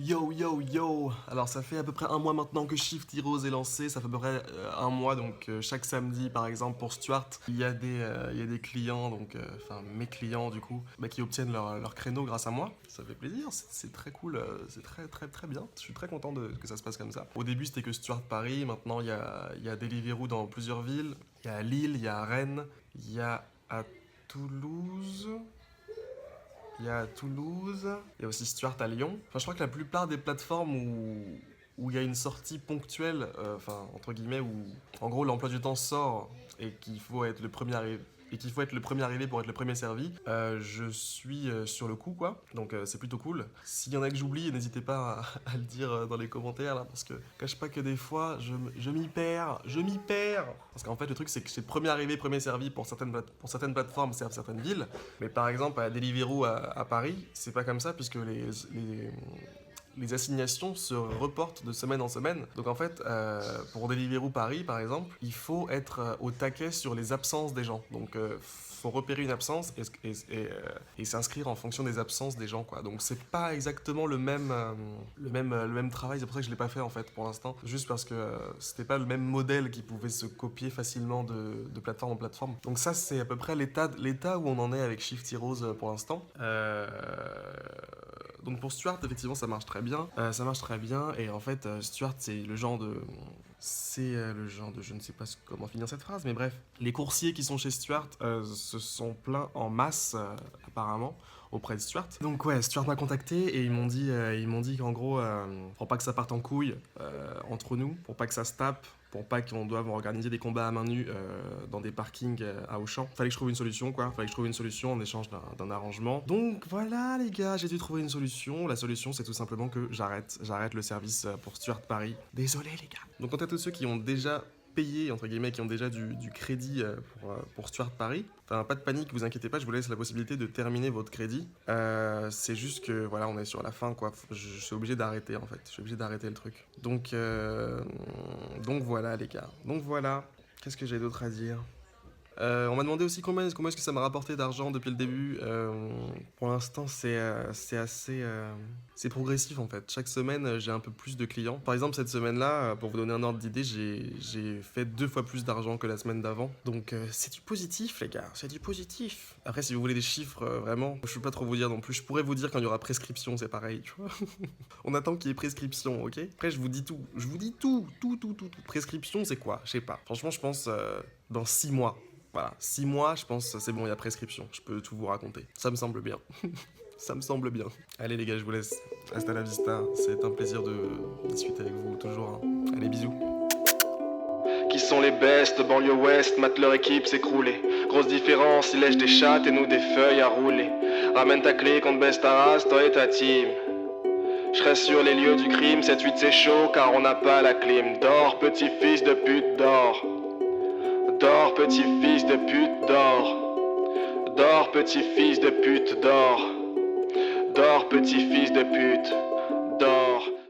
Yo yo yo! Alors ça fait à peu près un mois maintenant que Shift Heroes est lancé, ça fait à peu près un mois, donc chaque samedi par exemple pour Stuart, il y a des clients, donc enfin mes clients du coup, bah, qui obtiennent leur créneau grâce à moi. Ça fait plaisir, c'est très cool, c'est très très très bien. Je suis très content que ça se passe comme ça. Au début c'était que Stuart Paris, maintenant il y a Deliveroo dans plusieurs villes, il y a à Lille, il y a à Rennes, il y a à Toulouse. Il y a Toulouse, il y a aussi Stuart à Lyon. Enfin, je crois que la plupart des plateformes où il y a une sortie ponctuelle, enfin, entre guillemets, où en gros l'emploi du temps sort et qu'il faut être le premier arrivé. Et qu'il faut être le premier arrivé pour être le premier servi, je suis sur le coup quoi, donc c'est plutôt cool. S'il y en a que j'oublie, n'hésitez pas à le dire dans les commentaires là, parce que cache pas que des fois je m'y perds. Parce qu'en fait le truc c'est que c'est premier arrivé, premier servi pour certaines plateformes servent certaines villes, mais par exemple, à Deliveroo à Paris, c'est pas comme ça puisque les assignations se reportent de semaine en semaine. Donc en fait, pour Deliveroo Paris, par exemple, il faut être au taquet sur les absences des gens. Donc faut repérer une absence et s'inscrire en fonction des absences des gens, quoi. Donc c'est pas exactement le même travail. C'est pour ça que je l'ai pas fait en fait pour l'instant, juste parce que c'était pas le même modèle qui pouvait se copier facilement de plateforme en plateforme. Donc ça c'est à peu près l'état où on en est avec Shift Heroes pour l'instant. Donc pour Stuart, effectivement, ça marche très bien. Ça marche très bien. Et en fait, Stuart, c'est le genre de. C'est le genre de. Je ne sais pas comment finir cette phrase, mais bref. Les coursiers qui sont chez Stuart se sont plaints en masse, apparemment, auprès de Stuart. Donc ouais, Stuart m'a contacté et ils m'ont dit qu'en gros, pour pas que ça parte en couille entre nous, pour pas que ça se tape, pour pas qu'on doive organiser des combats à main nue dans des parkings à Auchan. Fallait que je trouve une solution, quoi. Fallait que je trouve une solution en échange d'un arrangement. Donc voilà, les gars, j'ai dû trouver une solution. La solution, c'est tout simplement que j'arrête le service pour Stuart Paris. Désolé, les gars. Donc, quant à tous ceux qui ont déjà payé, entre guillemets, qui ont déjà du crédit pour Stuart Paris. Enfin, pas de panique, vous inquiétez pas, je vous laisse la possibilité de terminer votre crédit. C'est juste que, voilà, on est sur la fin, quoi. Je suis obligé d'arrêter, en fait. Je suis obligé d'arrêter le truc. Donc voilà, les gars. Donc voilà. Qu'est-ce que j'ai d'autre à dire? On m'a demandé aussi combien est-ce que ça m'a rapporté d'argent depuis le début. Pour l'instant, c'est assez. C'est progressif en fait. Chaque semaine, j'ai un peu plus de clients. Par exemple, cette semaine-là, pour vous donner un ordre d'idée, j'ai fait 2 fois plus d'argent que la semaine d'avant. Donc, c'est du positif, les gars. C'est du positif. Après, si vous voulez des chiffres, vraiment, je peux pas trop vous dire non plus. Je pourrais vous dire quand il y aura prescription, c'est pareil, tu vois. On attend qu'il y ait prescription, ok? Après, je vous dis tout. Je vous dis tout. Prescription, c'est quoi? Je sais pas. Franchement, je pense dans 6 mois. Voilà, 6 mois, je pense, c'est bon, il y a prescription. Je peux tout vous raconter. Ça me semble bien. Ça me semble bien. Allez les gars, je vous laisse. Hasta la vista. C'est un plaisir de discuter avec vous, toujours. Hein. Allez, bisous. Qui sont les bestes, banlieue ouest, matent leur équipe s'écrouler. Grosse différence, ils lèchent des chattes et nous des feuilles à rouler. Ramène ta clé, qu'on te baisse ta race, toi et ta team. Je reste sur les lieux du crime, 7-8 c'est chaud car on n'a pas la clim. Dors, petit fils de pute, dors. Dors, petit fils de pute, dors. Dors, petit fils de pute, dors. Dors, petit fils de pute, dors.